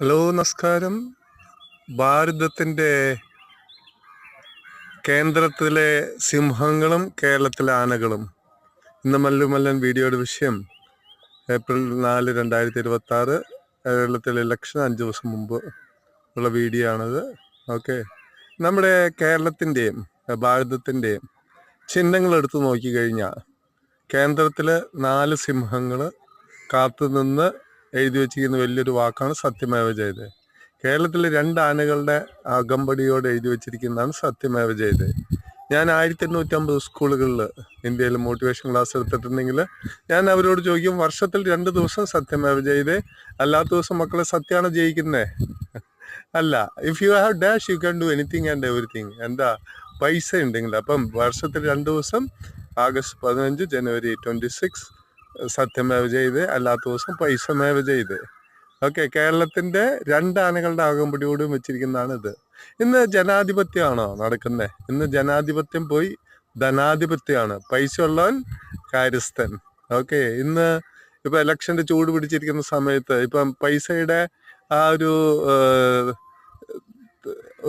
Hello, നമസ്കാരം. ഭാരതത്തിൻ്റെ കേന്ദ്രത്തിലെ സിംഹങ്ങളും കേരളത്തിലെ ആനകളും. ഇന്ന് മല്ലുമല്ലൻ വീഡിയോയുടെ വിഷയം ഏപ്രിൽ 4, 2026 കേരളത്തിലെ ഇലക്ഷൻ 5 ദിവസം മുമ്പ് ഉള്ള വീഡിയോ ആണത്. ഓക്കെ, നമ്മുടെ കേരളത്തിൻ്റെയും ഭാരതത്തിൻ്റെയും ചിഹ്നങ്ങൾ എടുത്തു നോക്കിക്കഴിഞ്ഞാൽ കേന്ദ്രത്തിൽ 4 സിംഹങ്ങൾ കാത്തുനിന്ന് എഴുതി വെച്ചിരിക്കുന്ന വലിയൊരു വാക്കാണ് സത്യമേവ ജയതേ. കേരളത്തിൽ 2 ആനകളുടെ അകമ്പടിയോട് എഴുതി വെച്ചിരിക്കുന്നതാണ് സത്യമേവ ജയതേ. ഞാൻ 1850 സ്കൂളുകളിൽ ഇന്ത്യയിൽ മോട്ടിവേഷൻ ക്ലാസ് എടുത്തിട്ടുണ്ടെങ്കിൽ ഞാൻ അവരോട് ചോദിക്കും, വർഷത്തിൽ 2 ദിവസം സത്യമേവ ജയതേ, അല്ലാത്ത ദിവസം മക്കളെ സത്യമാണ് ജയിക്കുന്നേ അല്ല. If you have dash you can do anything and everything. എന്താ പൈസ ഉണ്ടെങ്കിൽ. അപ്പം വർഷത്തിൽ 2 ദിവസം ആഗസ്റ്റ് 15, ജനുവരി 26 സത്യമേവ ജയതേ, അല്ലാത്ത ദിവസം പൈസമേവ ജയതേ. ഓക്കെ, കേരളത്തിന്റെ 2 ആനകളുടെ അകമ്പടിയോടും വെച്ചിരിക്കുന്നതാണ് ഇത്. ഇന്ന് ജനാധിപത്യമാണോ നടക്കുന്നത്? ഇന്ന് ജനാധിപത്യം പോയി ധനാധിപത്യമാണ്. പൈസ ഉള്ളവൻ കാര്യസ്ഥൻ. ഓക്കെ, ഇന്ന് ഇപ്പൊ ഇലക്ഷന്റെ ചൂട് പിടിച്ചിരിക്കുന്ന സമയത്ത് ഇപ്പം പൈസയുടെ ആ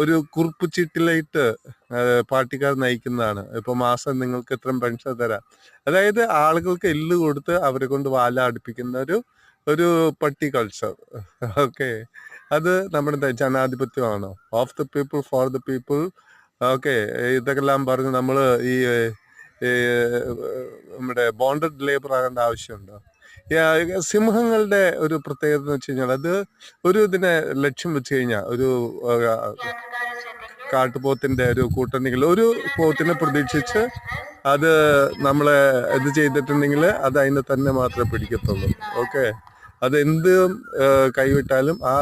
ഒരു കുറിപ്പ് ചീട്ടിലായിട്ട് പാർട്ടിക്കാർ നയിക്കുന്നതാണ്. ഇപ്പൊ മാസം നിങ്ങൾക്ക് ഇത്രയും പെൻഷൻ തരാം. അതായത് ആളുകൾക്ക് എല്ല് കൊടുത്ത് അവരെ കൊണ്ട് വാല അടുപ്പിക്കുന്ന ഒരു പട്ടി കൾച്ചർ. ഓക്കെ, അത് നമ്മുടെ ജനാധിപത്യമാണോ? Of the people for the people. Okay, ഇതൊക്കെല്ലാം പറഞ്ഞ് നമ്മൾ ഈ നമ്മുടെ ബോണ്ടഡ് ലേബർ ആകേണ്ട ആവശ്യമുണ്ടോ? സിംഹങ്ങളുടെ ഒരു പ്രത്യേകത എന്ന് വെച്ച് കഴിഞ്ഞാൽ, അത് ഇതിനെ ലക്ഷ്യം വെച്ച് കഴിഞ്ഞാൽ ഒരു കാട്ടുപോത്തിന്റെ ഒരു കൂട്ടുണ്ടെങ്കിൽ ഒരു പോത്തിനെ പ്രതീക്ഷിച്ച് അത് നമ്മളെ ഇത് ചെയ്തിട്ടുണ്ടെങ്കിൽ അത് അതിനെ തന്നെ മാത്രമേ പിടിക്കത്തുള്ളൂ. ഓക്കെ, അത് എന്തും കൈവിട്ടാലും ആ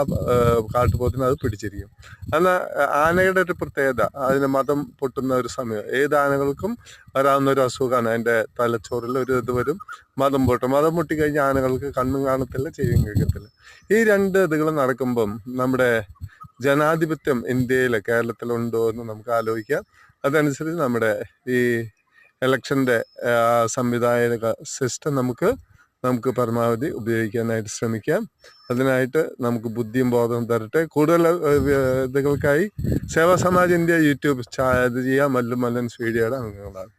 കാട്ടുപോത്തിന് അത് പിടിച്ചിരിക്കും. എന്നാൽ ആനയുടെ ഒരു പ്രത്യേകത, അതിന് മതം പൊട്ടുന്ന ഒരു സമയം. ഏത് ആനകൾക്കും വരാവുന്ന ഒരു അസുഖമാണ്. അതിൻ്റെ തലച്ചോറിൽ ഒരു ഇത് വരും, മതം പൊട്ടും. മതം പൊട്ടിക്കഴിഞ്ഞാൽ ആനകൾക്ക് കണ്ണും കാണത്തില്ല, ചെവിയും കേൾക്കത്തില്ല. ഈ 2 ഇതുകൾ നടക്കുമ്പം നമ്മുടെ ജനാധിപത്യം ഇന്ത്യയിൽ കേരളത്തിലുണ്ടോ എന്ന് നമുക്ക് ആലോചിക്കാം. അതനുസരിച്ച് നമ്മുടെ ഈ ഇലക്ഷൻ്റെ സംവിധായക സിസ്റ്റം നമുക്ക് പരമാവധി ഉപയോഗിക്കാനായിട്ട് ശ്രമിക്കാം. അതിനായിട്ട് നമുക്ക് ബുദ്ധിയും ബോധവും തരട്ടെ. കൂടുതൽ ഇതുകൾക്കായി സേവാ സമാജ് ഇന്ത്യ യൂട്യൂബ് ഇത് ചെയ്യാം. മല്ലുമല്ലൻസ് വീഡിയോയുടെ അംഗങ്ങളാണ്.